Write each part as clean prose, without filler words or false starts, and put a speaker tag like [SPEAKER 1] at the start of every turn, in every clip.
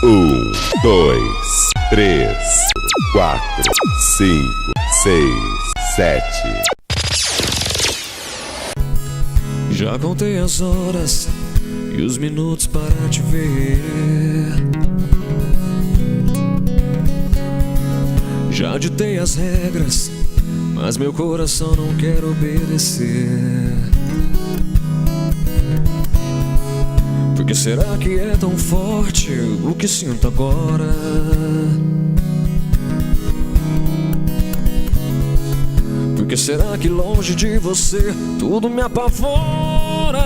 [SPEAKER 1] Um, dois, três, quatro, cinco, seis, sete.
[SPEAKER 2] Já contei as horas e os minutos para te ver. Já ditei as regras, mas meu coração não quer obedecer. Por que será que é tão forte o que sinto agora? Por que será que longe de você tudo me apavora?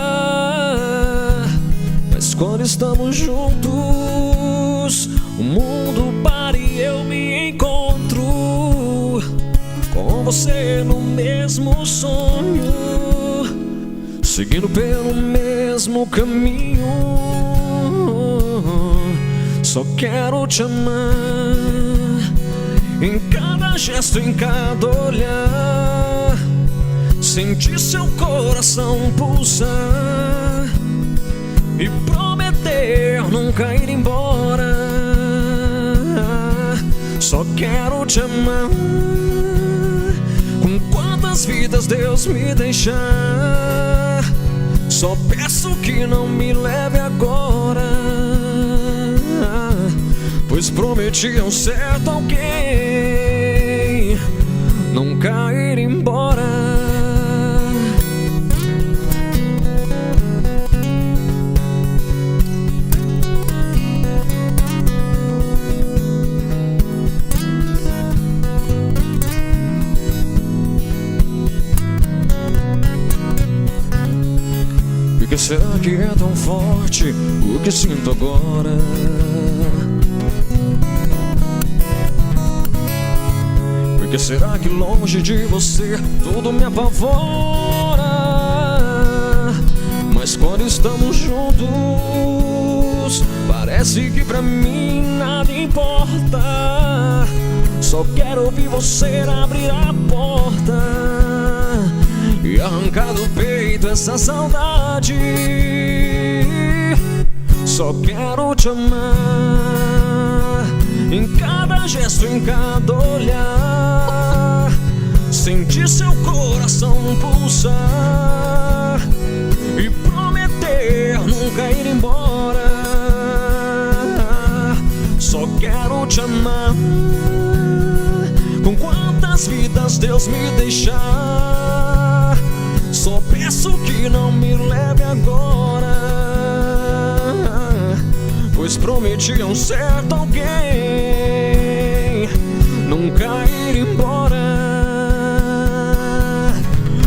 [SPEAKER 2] Mas quando estamos juntos, o mundo para e eu me encontro com você no mesmo sonho, seguindo pelo mesmo caminho. Só quero te amar, em cada gesto, em cada olhar, sentir seu coração pulsar e prometer nunca ir embora. Só quero te amar, com quantas vidas Deus me deixar. Só peço que não me leve agora, pois prometi a um certo alguém nunca ir embora. Por que será que é tão forte o que sinto agora? Por que será que longe de você tudo me apavora? Mas quando estamos juntos, parece que pra mim nada importa. Só quero ouvir você abrir a porta e arrancar do peito essa saudade. Só quero te amar, em cada gesto, em cada olhar, sentir seu coração pulsar e prometer nunca ir embora. Só quero te amar, com quantas vidas Deus me deixar. Só peço que não me leve agora, pois prometi a um certo alguém nunca ir embora.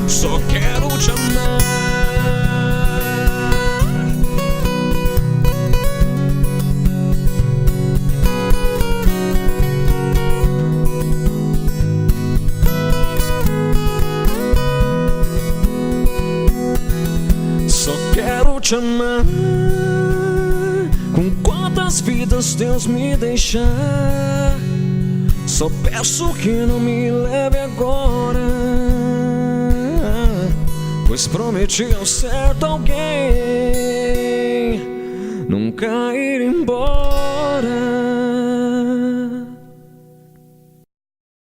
[SPEAKER 2] Só quero te amar. Só quero te amar, com quantas vidas Deus me deixar. Só peço que não me leve agora, pois prometi ao certo alguém nunca ir embora.